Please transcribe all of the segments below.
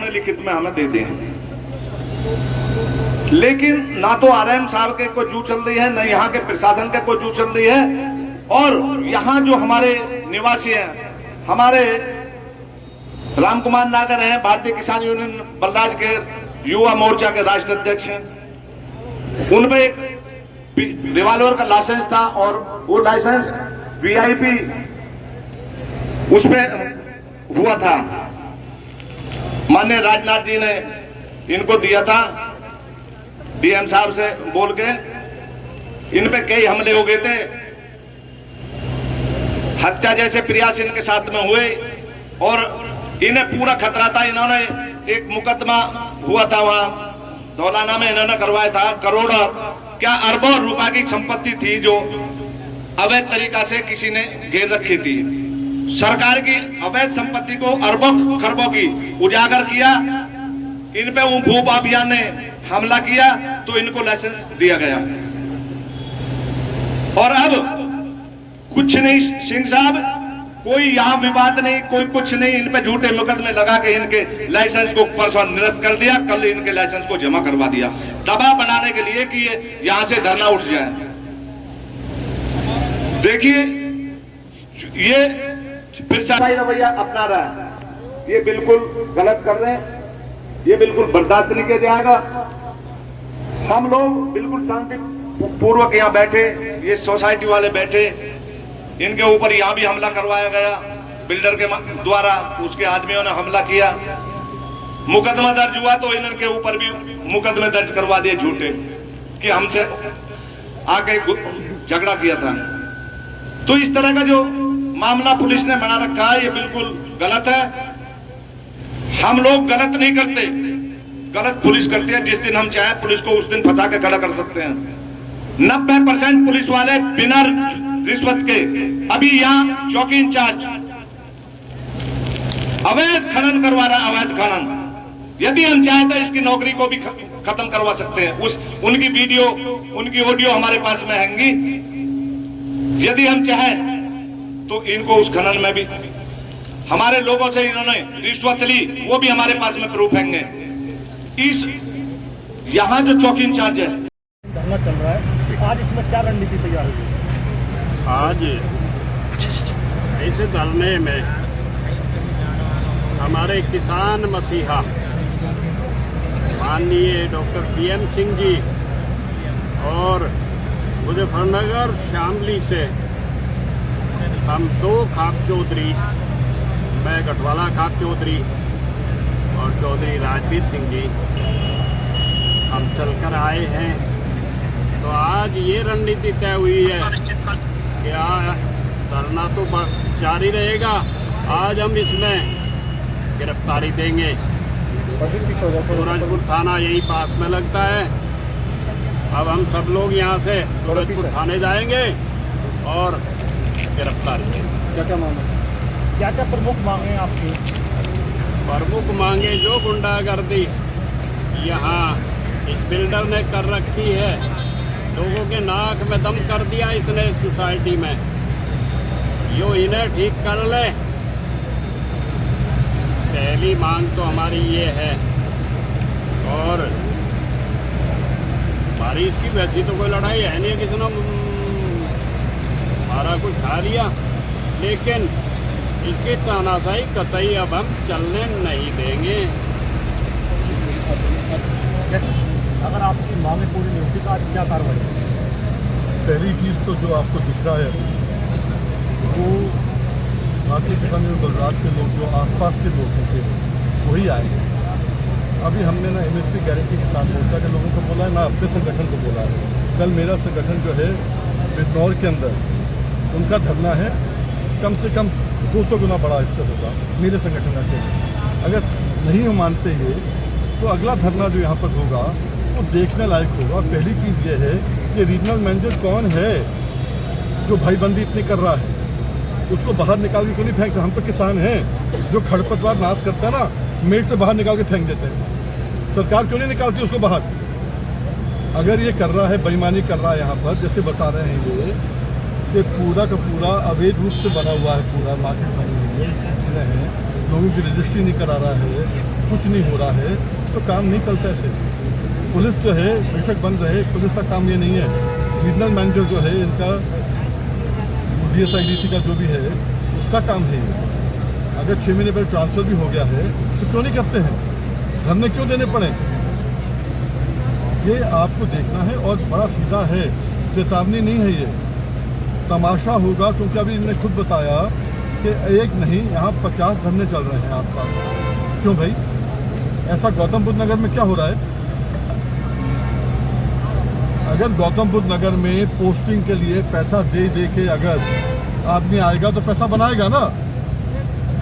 उन्होंने लिखित में हमें दे दिए हैं। लेकिन ना तो आरएम साहब के कोई जू चल रही है, न यहाँ के प्रशासन के कोई जू चल रही है। और यहाँ जो हमारे निवासी हैं, हमारे राम कुमार नागर हैं, भारतीय किसान यूनियन बलराज के युवा मोर्चा के राष्ट्रीय अध्यक्ष हैं, उनमें एक रिवॉल्वर का लाइसेंस था और वो लाइसेंस वीआईपी उसमें हुआ था। माननीय राजनाथ जी ने इनको दिया था, डीएम साहब से बोल के। इन पे कई हमले हो गए थे, हत्या जैसे प्रयास इनके साथ में हुए और इन्हें पूरा खतरा था। इन्होंने एक मुकदमा हुआ था वहां धौलाना में, इन्होंने करवाया था। करोड़ों क्या अरबों रुपए की संपत्ति थी जो अवैध तरीका से किसी ने घेर रखी थी। सरकार की अवैध संपत्ति को अरबों खरबों की उजागर किया। इन पे वो भूप अभियान ने हमला किया तो इनको लाइसेंस दिया गया। और अब कुछ नहीं सिंह साहब, कोई यहाँ विवाद नहीं, कोई कुछ नहीं। इन पे झूठे मुकदमे लगा के इनके लाइसेंस को परसों निरस्त कर दिया, कल इनके लाइसेंस को जमा करवा दिया, दबाव बनाने के लिए कि ये यहां से धरना उठ जाए। देखिए ये फिर से रवैया अपना रहा है, ये बिल्कुल गलत कर रहे हैं, ये बिल्कुल बर्दाश्त नहीं किया जाएगा। हम लोग बिल्कुल शांति पूर्वक यहाँ बैठे, ये सोसाइटी वाले बैठे, इनके ऊपर यहाँ भी हमला करवाया गया बिल्डर के द्वारा, उसके आदमियों ने हमला किया। मुकदमा दर्ज हुआ तो इनके ऊपर भी मुकदमे दर्ज करवा दिए झूठे कि हमसे आके झगड़ा किया था। तो इस तरह का जो मामला पुलिस ने बना रखा है, ये बिल्कुल गलत है। हम लोग गलत नहीं करते, गलत पुलिस करती है। जिस दिन हम चाहे पुलिस को उस दिन फंसा के खड़ा कर सकते हैं। 90% पुलिस वाले बिना रिश्वत के अभी यहाँ चौकी इंचार्ज अवैध खनन करवा रहा है, अवैध खनन। यदि हम चाहे तो इसकी नौकरी को भी खत्म करवा सकते हैं। उनकी वीडियो, उनकी ऑडियो हमारे पास में हैंगी। यदि हम चाहे तो इनको उस खनन में भी, हमारे लोगों से इन्होंने रिश्वत ली, वो भी हमारे पास में प्रूफ हैंगे। इस यहाँ जो चौकी इंचार्ज है, धरना चल रहा है, आज इसमें क्या रणनीति तैयार हुई? आज इस धरने में हमारे किसान मसीहा माननीय डॉक्टर पीएम सिंह जी और मुजफ्फरनगर शामली से हम 2 खाप चौधरी, मैं गठवाला खाप चौधरी और चौधरी राजवीर सिंह जी, हम चलकर आए हैं। तो आज ये रणनीति तय हुई है कि धरना तो जारी रहेगा। आज हम इसमें गिरफ्तारी देंगे। सूरजपुर थाना यही पास में लगता है। अब हम सब लोग यहाँ से सूरजपुर थाने जाएंगे और गिरफ्तारी देंगे। क्या क्या मांगे, क्या क्या प्रमुख मांगे आपकी? प्रमुख मांगे जो गुंडागर्दी यहाँ इस बिल्डर ने कर रखी है, लोगों के नाक में दम कर दिया इसने सोसाइटी में, यो इन्हें ठीक कर ले। पहली मांग तो हमारी ये है। और हमारी इसकी वैसी तो कोई लड़ाई है नहीं, किसी ने हमारा कुछ खा लिया, लेकिन इसकी तानाशाही कतई अब हम चलने नहीं देंगे। अगर आपकी मांगे पूरी नहीं होती तो आज क्या कार्रवाई? पहली चीज़ तो जो आपको दिख रहा है वो भारतीय किसान यूनियन बलराज के लोग, जो आसपास के लोग थे, वही आए। अभी हमने ना एमएसपी गारंटी किसान मोर्चा के लोगों को बोला है, ना अपने संगठन को बोला है। कल मेरा संगठन जो है बिजनौर के अंदर, उनका धरना है, कम से कम 200 गुना बड़ा इससे होगा मेरे संगठन के। अगर नहीं मानते ये तो अगला धरना जो यहाँ पर होगा वो देखने लायक होगा। पहली चीज़ ये है कि रीजनल मैनेजर कौन है जो भाईबंदी इतनी कर रहा है, उसको बाहर निकाल के क्यों नहीं फेंक सकते? हम तो किसान हैं, जो खरपतवार नाश करता है ना, मेट से बाहर निकाल के फेंक देते हैं। सरकार क्यों नहीं निकालती उसको बाहर? अगर ये कर रहा है, बेईमानी कर रहा है यहाँ पर, जैसे बता रहे हैं ये कि पूरा का पूरा अवैध रूप से बना हुआ है, पूरा मार्केट बनी हुई है, लोगों की रजिस्ट्री नहीं करा रहा है, कुछ नहीं हो रहा है तो काम नहीं चलता ऐसे। पुलिस जो है बेशक बंद रहे, पुलिस का काम ये नहीं है। रीजनल मैनेजर जो है इनका, DSIDC का जो भी है उसका काम है ये। अगर 6 महीने पर ट्रांसफ़र भी हो गया है तो क्यों नहीं करते हैं, धरने क्यों देने पड़े? ये आपको देखना है और बड़ा सीधा है, चेतावनी नहीं है ये, तमाशा होगा। क्योंकि अभी इन्होंने खुद बताया कि एक नहीं यहाँ 50 धरने चल रहे हैं आसपास। क्यों भाई, ऐसा गौतम बुद्ध नगर में क्या हो रहा है? अगर गौतम बुद्ध नगर में पोस्टिंग के लिए पैसा दे दे के अगर आदमी आएगा तो पैसा बनाएगा ना,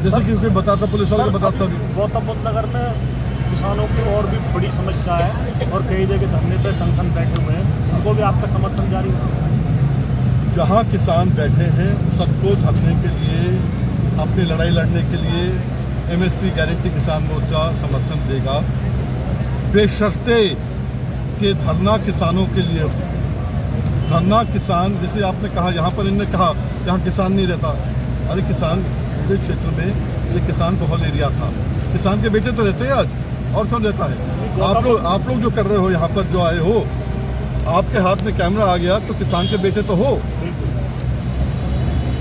जैसे कि कोई बताता, पुलिस वाले को बताता भी। गौतम बुद्ध नगर में किसानों की और भी बड़ी समस्या है और कई जगह धरने पे संगठन बैठे हुए हैं, उनको भी आपका समर्थन जारी होगा? जहाँ किसान बैठे हैं सबको धरने के लिए, अपनी लड़ाई लड़ने के लिए MSP गारंटी किसान मोर्चा समर्थन देगा, बेशर्ते कि धरना किसानों के लिए। धरना किसान, जैसे आपने कहा, यहाँ पर इन्होंने कहा यहाँ किसान नहीं रहता। अरे किसान पूरे क्षेत्र में, ये किसान बहुल एरिया था, किसान के बेटे तो रहते हैं आज, और कौन रहता है? आप लोग जो कर रहे हो यहाँ पर, जो आए हो, आपके हाथ में कैमरा आ गया तो किसान के बेटे तो हो।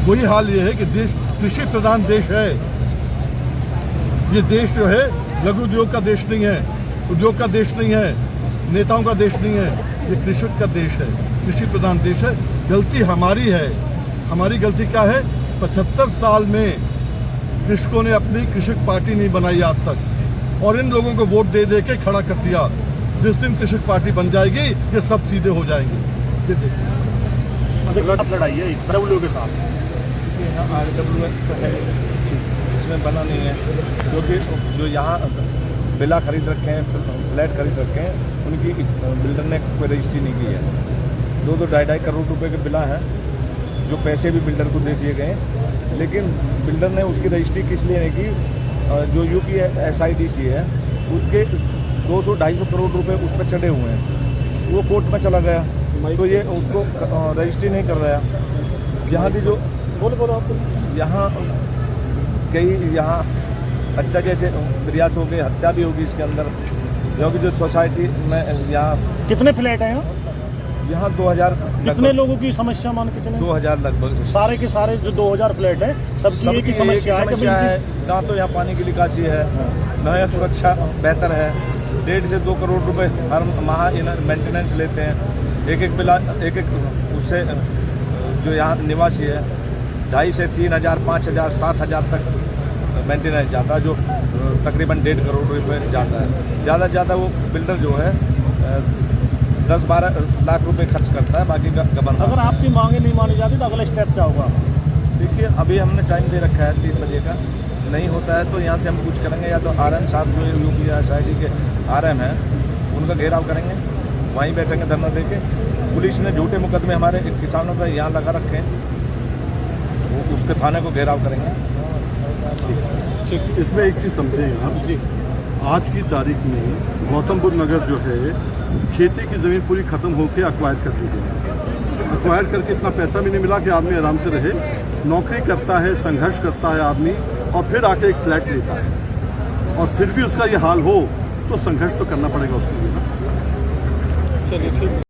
वही हाल ये है कि देश कृषि प्रधान देश है। ये देश जो है लघु उद्योग का देश नहीं है, उद्योग का देश नहीं है, नेताओं का देश नहीं है, ये कृषक का देश है, कृषि प्रधान देश है। गलती हमारी है। हमारी गलती क्या है? 75 साल में कृषकों ने अपनी कृषक पार्टी नहीं बनाई आज तक, और इन लोगों को वोट दे दे के खड़ा कर दिया। जिस दिन कृषक पार्टी बन जाएगी ये सब सीधे हो जाएंगे। ये देखिए आप लड़ाई है RW के साथ। यहाँ RW तो है, इसमें बना नहीं है, क्योंकि जो यहाँ बिला खरीद रखे हैं, फ्लैट खरीद रखे हैं, उनकी बिल्डर ने कोई रजिस्ट्री नहीं की है। 2-2 करोड़ रुपए के बिला हैं, जो पैसे भी बिल्डर को दे दिए गए, लेकिन बिल्डर ने उसकी रजिस्ट्री किस लिए नहीं की? जो UP SIDC है उसके 200-250 करोड़ रुपए उस पर चढ़े हुए हैं, वो कोर्ट में चला गया, तो ये उसको रजिस्ट्री नहीं कर रहा है। यहाँ की जो बोलो आपको, यहाँ कई यहाँ हत्या जैसे प्रयास हो गए, हत्या भी होगी इसके अंदर, क्योंकि जो सोसाइटी में यहाँ कितने फ्लैट हैं यहाँ 2000, कितने लोगों की समस्या मान के चले? 2000 लगभग। सारे के सारे जो 2000 फ्लैट है सबकी एक ही समस्या है। ना तो यहाँ पानी की निकासी है, ना यहाँ सुरक्षा बेहतर है। 1.5 से 2 करोड़ रुपए हर माह मेंटेनेंस लेते हैं। एक बिला, एक उससे जो यहाँ निवासी है 2.5 से 3,000, 5,000, 7,000 तक मेंटेनेंस जाता है, जो तकरीबन 1.5 करोड़ रुपए जाता है। ज़्यादा से ज़्यादा वो बिल्डर जो है 10-12 लाख रुपए खर्च करता है, बाकी का गबन। अगर आपकी मांगे नहीं मानी जाती तो अगला स्टेप क्या होगा? देखिए, अभी हमने टाइम दे रखा है 3 बजे का, नहीं होता है तो यहाँ से हम कुछ करेंगे, या तो RM साहब जो UP SID के RM हैं उनका घेराव करेंगे, वहीं बैठेंगे धरना देके। पुलिस ने झूठे मुकदमे हमारे किसानों पर यहाँ लगा रखे हैं, वो उसके थाने को घेराव करेंगे। ठीक, इसमें एक चीज़ समझेंगे आप जी, आज की तारीख में गौतम बुद्ध नगर जो है खेती की ज़मीन पूरी ख़त्म होकर अक्वायर कर दी गई। अक्वायर करके इतना पैसा भी नहीं मिला कि आदमी आराम से रहे, नौकरी करता है, संघर्ष करता है आदमी, और फिर आके एक फ्लैट लेता है, और फिर भी उसका ये हाल हो तो संघर्ष तो करना पड़ेगा उसके लिए। चलिए ठीक।